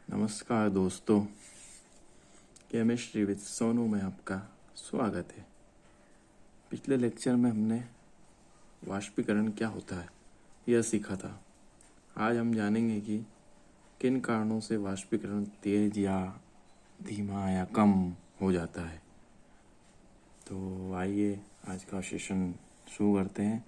नमस्कार दोस्तों, chemistry with Sonu में आपका स्वागत है। पिछले लेक्चर में हमने वाष्पीकरण क्या होता है यह सीखा था। आज हम जानेंगे कि किन कारणों से वाष्पीकरण तेज या धीमा या कम हो जाता है। तो आइए आज का सेशन शुरू करते हैं।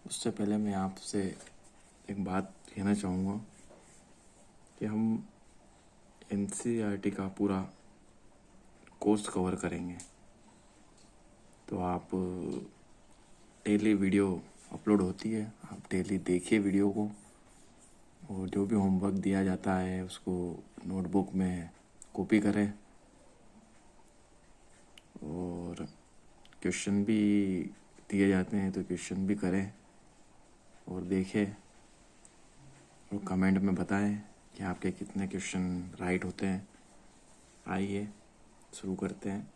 उससे पहले मैं आपसे एक बात कहना चाहूँगा कि हम एनसीईआरटी का पूरा कोर्स कवर करेंगे। तो आप डेली वीडियो अपलोड होती है, आप डेली देखिए वीडियो को, और जो भी होमवर्क दिया जाता है उसको नोटबुक में कॉपी करें, और क्वेश्चन भी दिए जाते हैं तो क्वेश्चन भी करें और देखें, और कमेंट में बताएं कि आपके कितने क्वेश्चन राइट होते हैं। आइए शुरू करते हैं।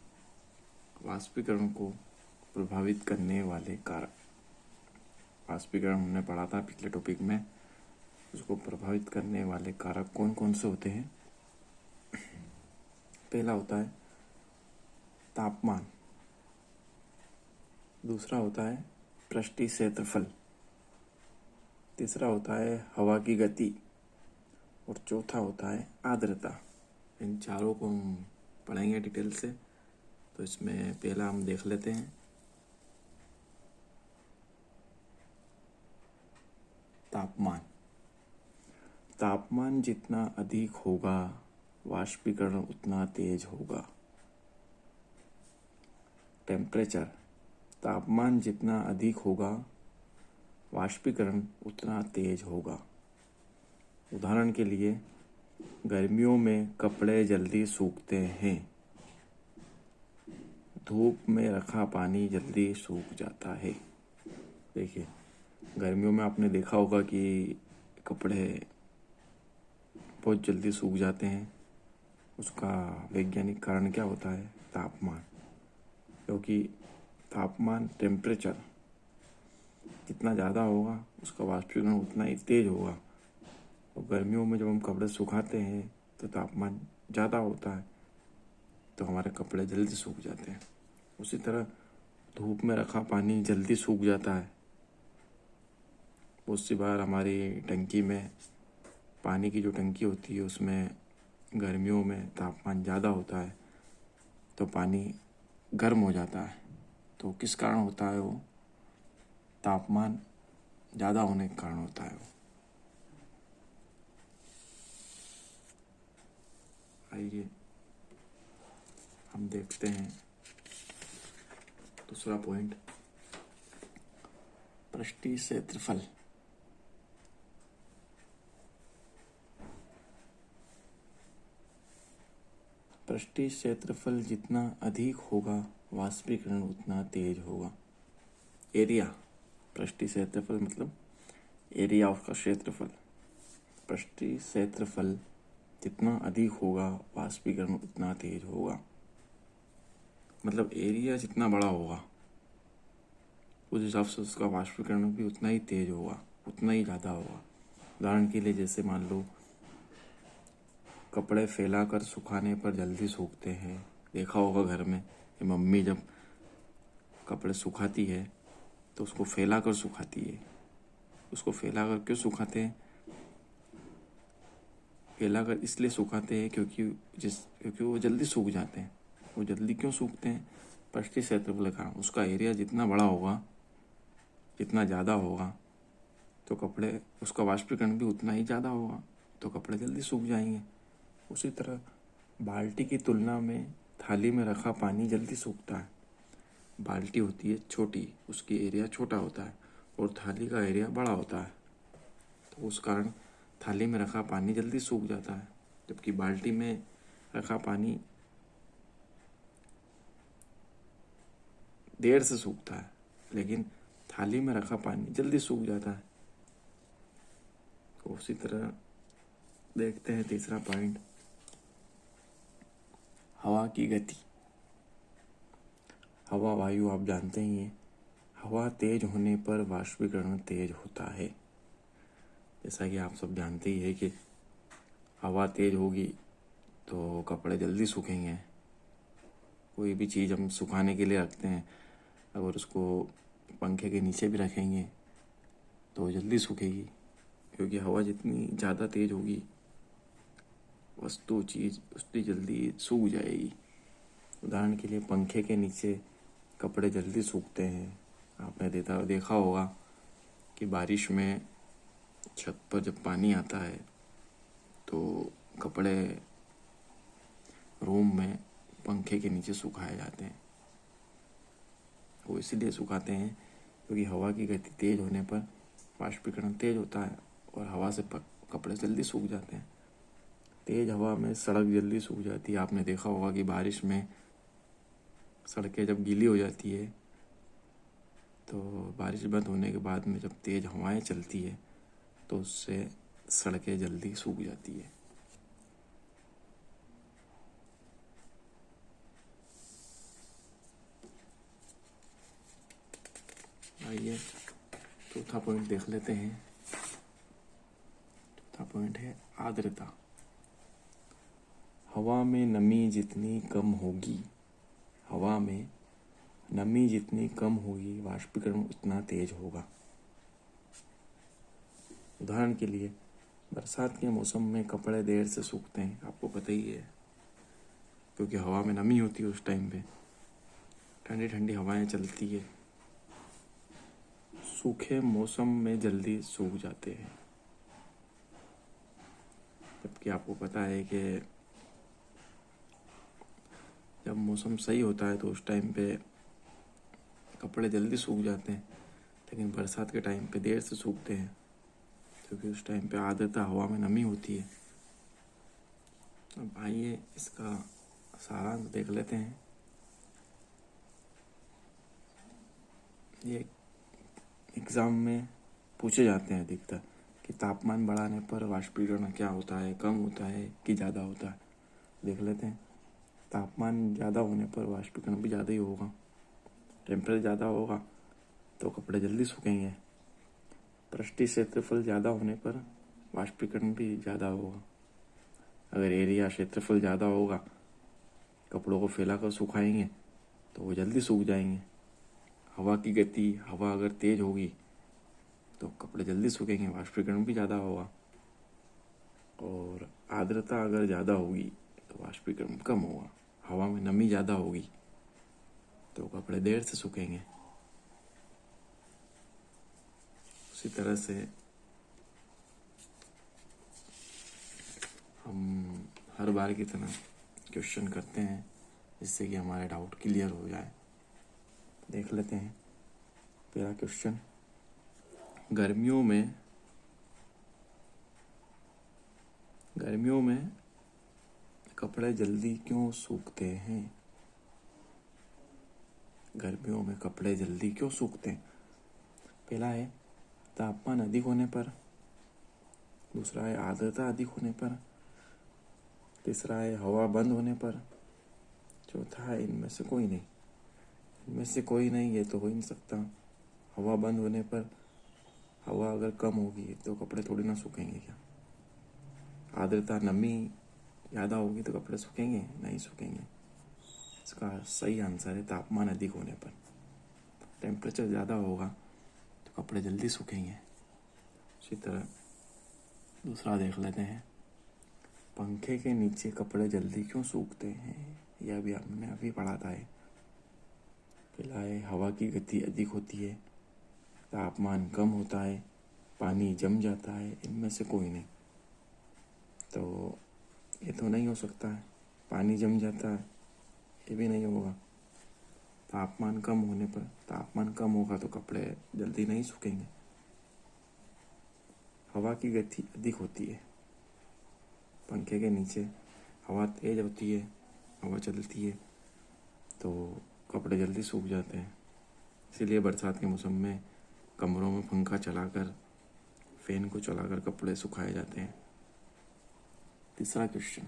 वाष्पीकरण को प्रभावित करने वाले कारक। वाष्पीकरण हमने पढ़ा था पिछले टॉपिक में। उसको प्रभावित करने वाले कारक कौन कौन से होते हैं? पहला होता है तापमान, दूसरा होता है पृष्ठीय क्षेत्रफल, तीसरा होता है हवा की गति, और चौथा होता है आर्द्रता। इन चारों को हम पढ़ेंगे डिटेल से। तो इसमें पहला हम देख लेते हैं तापमान। तापमान जितना अधिक होगा वाष्पीकरण उतना तेज होगा। टेम्परेचर, तापमान जितना अधिक होगा वाष्पीकरण उतना तेज होगा। उदाहरण के लिए गर्मियों में कपड़े जल्दी सूखते हैं, धूप में रखा पानी जल्दी सूख जाता है। देखिए, गर्मियों में आपने देखा होगा कि कपड़े बहुत जल्दी सूख जाते हैं। उसका वैज्ञानिक कारण क्या होता है? तापमान। क्योंकि तापमान, टेम्परेचर जितना ज़्यादा होगा उसका वाष्पीकरण उतना ही तेज होगा। और गर्मियों में जब हम कपड़े सुखाते हैं तो तापमान ज़्यादा होता है, तो हमारे कपड़े जल्दी सूख जाते हैं। उसी तरह धूप में रखा पानी जल्दी सूख जाता है। बहुत सी बार हमारी टंकी में, पानी की जो टंकी होती है उसमें गर्मियों में तापमान ज़्यादा होता है तो पानी गर्म हो जाता है। तो किस कारण होता है वो? तापमान ज़्यादा होने के कारण होता है वो। आइए हम देखते हैं दूसरा पॉइंट, पृष्ठीय क्षेत्रफल। पृष्ठीय क्षेत्रफल जितना अधिक होगा वाष्पीकरण उतना तेज होगा। एरिया, पृष्ठीय क्षेत्रफल मतलब एरिया उसका क्षेत्रफल। पृष्ठीय क्षेत्रफल जितना अधिक होगा वाष्पीकरण उतना तेज होगा। मतलब एरिया जितना बड़ा होगा उस हिसाब से उसका वाष्पीकरण भी उतना ही तेज होगा, उतना ही ज़्यादा होगा। उदाहरण के लिए जैसे मान लो कपड़े फैलाकर सुखाने पर जल्दी सूखते हैं। देखा होगा घर में कि मम्मी जब कपड़े सुखाती है तो उसको फैलाकर सुखाती है। उसको फैलाकर क्यों सुखाते हैं? फैलाकर इसलिए सुखाते हैं क्योंकि वो जल्दी सूख जाते हैं। वो जल्दी क्यों सूखते हैं? पृष्ठीय क्षेत्रफल का, उसका एरिया जितना बड़ा होगा, जितना ज़्यादा होगा, तो कपड़े, उसका वाष्पीकरण भी उतना ही ज़्यादा होगा, तो कपड़े जल्दी सूख जाएंगे। उसी तरह बाल्टी की तुलना में थाली में रखा पानी जल्दी सूखता है। बाल्टी होती है छोटी, उसकी एरिया छोटा होता है, और थाली का एरिया बड़ा होता है, तो उस कारण थाली में रखा पानी जल्दी सूख जाता है। जबकि बाल्टी में रखा पानी देर से सूखता है, लेकिन थाली में रखा पानी जल्दी सूख जाता है। तो उसी तरह देखते हैं तीसरा पॉइंट, हवा की गति। हवा, वायु आप जानते ही हैं। हवा तेज होने पर वाष्पीकरण तेज होता है। जैसा कि आप सब जानते ही है कि हवा तेज होगी तो कपड़े जल्दी सूखेंगे। कोई भी चीज़ हम सुखाने के लिए रखते हैं, अगर उसको पंखे के नीचे भी रखेंगे तो जल्दी सूखेगी, क्योंकि हवा जितनी ज़्यादा तेज होगी वस्तु चीज़ उतनी जल्दी सूख जाएगी। उदाहरण के लिए पंखे के नीचे कपड़े जल्दी सूखते हैं। आपने देखा होगा कि बारिश में छत पर जब पानी आता है तो कपड़े रूम में पंखे के नीचे सुखाए जाते हैं। वो इसलिए सुखाते हैं क्योंकि हवा की गति तेज होने पर वाष्पीकरण तेज होता है और हवा से कपड़े जल्दी सूख जाते हैं। तेज हवा में सड़क जल्दी सूख जाती है। आपने देखा होगा कि बारिश में सड़कें जब गीली हो जाती है तो बारिश बंद होने के बाद में जब तेज हवाएं चलती है तो उससे सड़कें जल्दी सूख जाती है। आइए चौथा पॉइंट देख लेते हैं। चौथा पॉइंट है आर्द्रता। हवा में नमी जितनी कम होगी वाष्पीकरण उतना तेज होगा। उदाहरण के लिए बरसात के मौसम में कपड़े देर से सूखते हैं, आपको पता ही है, क्योंकि हवा में नमी होती है। उस टाइम पे ठंडी ठंडी हवाएं चलती है, सूखे मौसम में जल्दी सूख जाते हैं। जबकि आपको पता है कि जब मौसम सही होता है तो उस टाइम पे कपड़े जल्दी सूख जाते हैं, लेकिन बरसात के टाइम पे देर से सूखते हैं, क्योंकि उस टाइम पे आर्द्रता हवा में नमी होती है। अब आइए इसका सारांश देख लेते हैं। ये एग्ज़ाम में पूछे जाते हैं अधिकतर कि तापमान बढ़ाने पर वाष्पीकरण क्या होता है, कम होता है कि ज़्यादा होता है। देख लेते हैं। तापमान ज़्यादा होने पर वाष्पीकरण भी ज़्यादा ही होगा। टेम्परेचर ज़्यादा होगा तो कपड़े जल्दी सूखेंगे। पृष्ठीय क्षेत्रफल ज़्यादा होने पर वाष्पीकरण भी ज़्यादा होगा। अगर एरिया क्षेत्रफल ज़्यादा होगा, कपड़ों को फैलाकर सुखाएंगे तो वो जल्दी सूख जाएंगे। हवा की गति, हवा अगर तेज होगी तो कपड़े जल्दी सूखेंगे, वाष्पीकरण भी ज़्यादा होगा। और आर्द्रता अगर ज़्यादा होगी तो वाष्पीकरण कम होगा। हवा में नमी ज़्यादा होगी तो कपड़े देर से सूखेंगे। उसी तरह से हम हर बार की तरह क्वेश्चन करते हैं जिससे कि हमारे डाउट क्लियर हो जाए। देख लेते हैं पहला क्वेश्चन। गर्मियों में कपड़े जल्दी क्यों सूखते हैं? गर्मियों में कपड़े जल्दी क्यों सूखते हैं? पहला है तापमान अधिक होने पर, दूसरा है आर्द्रता अधिक होने पर, तीसरा है हवा बंद होने पर, चौथा है इनमें से कोई नहीं। इनमें से कोई नहीं, ये तो हो ही नहीं सकता। हवा बंद होने पर, हवा अगर कम होगी तो कपड़े थोड़ी ना सूखेंगे क्या? आर्द्रता, नमी ज़्यादा होगी तो कपड़े सूखेंगे? नहीं सूखेंगे। इसका सही आंसर है तापमान अधिक होने पर। टेम्परेचर ज़्यादा होगा तो कपड़े जल्दी सूखेंगे। उसी तरह दूसरा देख लेते हैं। पंखे के नीचे कपड़े जल्दी क्यों सूखते हैं? यह भी हमने अभी पढ़ा था। पहला है हवा की गति अधिक होती है, तापमान कम होता है, पानी जम जाता है। इनमें से कोई नहीं। तो ये तो नहीं हो सकता है। पानी जम जाता है, ये भी नहीं होगा। तापमान कम होने पर, तापमान कम होगा तो कपड़े जल्दी नहीं सूखेंगे। हवा की गति अधिक होती है, पंखे के नीचे हवा तेज होती है, हवा चलती है तो कपड़े जल्दी सूख जाते हैं। इसीलिए बरसात के मौसम में कमरों में पंखा चलाकर, फैन को चलाकर कपड़े सुखाए जाते हैं। तीसरा क्वेश्चन।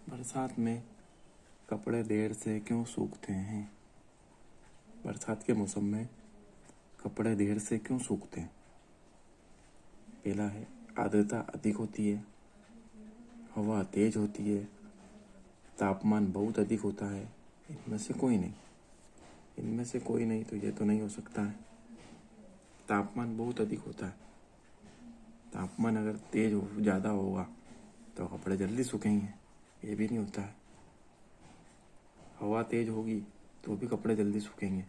बरसात में कपड़े देर से क्यों सूखते हैं? बरसात के मौसम में कपड़े देर से क्यों सूखते हैं? पहला है आर्द्रता अधिक होती है, हवा तेज होती है, तापमान बहुत अधिक होता है। इनमें से कोई नहीं। इनमें से कोई नहीं तो ये तो नहीं हो सकता है। तापमान बहुत अधिक होता है। तापमान अगर तेज हो ज़्यादा होगा तो कपड़े जल्दी सूखेंगे, ये भी नहीं होता है। हवा तेज होगी तो भी कपड़े जल्दी सूखेंगे।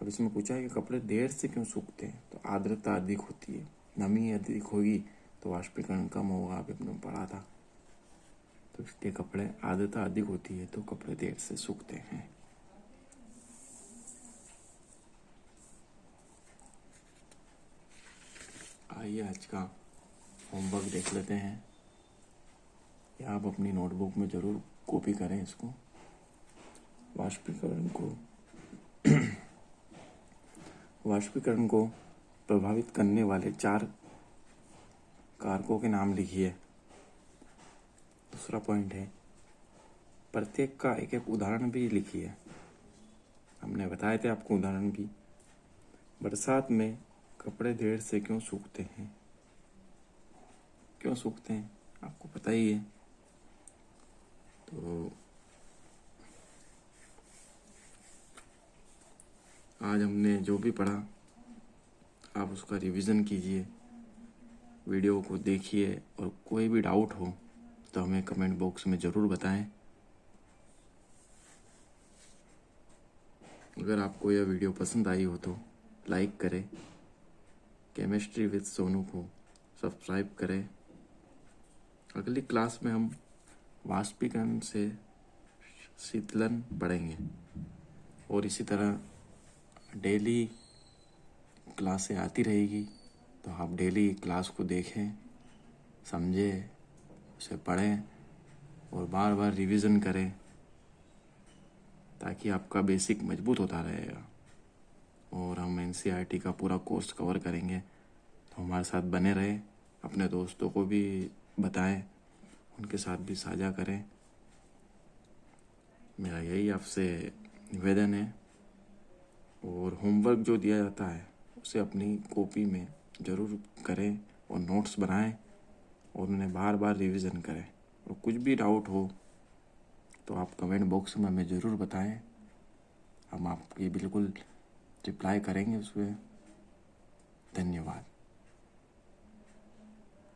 अब इसमें पूछा है कि कपड़े देर से क्यों सूखते हैं, तो आर्द्रता अधिक होती है, नमी अधिक होगी तो वाष्पीकरण कम होगा, अभी अपने पढ़ा था। तो इसलिए कपड़े आर्द्रता अधिक होती है तो कपड़े देर से सूखते हैं। आइए आज का होमवर्क देख लेते हैं। या आप अपनी नोटबुक में ज़रूर कॉपी करें इसको। वाष्पीकरण को प्रभावित करने वाले 4 कारकों के नाम लिखिए। दूसरा पॉइंट है प्रत्येक का एक एक उदाहरण भी लिखिए। हमने बताए थे आपको उदाहरण भी। बरसात में कपड़े देर से क्यों सूखते हैं? क्यों सूखते हैं आपको पता ही है। तो आज हमने जो भी पढ़ा आप उसका रिवीजन कीजिए, वीडियो को देखिए, और कोई भी डाउट हो तो हमें कमेंट बॉक्स में ज़रूर बताएं। अगर आपको यह वीडियो पसंद आई हो तो लाइक करें, केमिस्ट्री विद सोनू को सब्सक्राइब करें। अगली क्लास में हम वाष्पीकरण से शीतलन पढ़ेंगे, और इसी तरह डेली क्लासें आती रहेगी। तो आप डेली क्लास को देखें, समझें, उसे पढ़ें और बार बार रिवीजन करें, ताकि आपका बेसिक मजबूत होता रहेगा। और हम एनसीईआरटी का पूरा कोर्स कवर करेंगे, तो हमारे साथ बने रहें। अपने दोस्तों को भी बताएं, उनके साथ भी साझा करें। मेरा यही आपसे निवेदन है। और होमवर्क जो दिया जाता है उसे अपनी कॉपी में ज़रूर करें और नोट्स बनाएं और उन्हें बार बार रिवीजन करें। और कुछ भी डाउट हो तो आप कमेंट बॉक्स में हमें ज़रूर बताएं, हम आपकी बिल्कुल रिप्लाई करेंगे उसमें। धन्यवाद।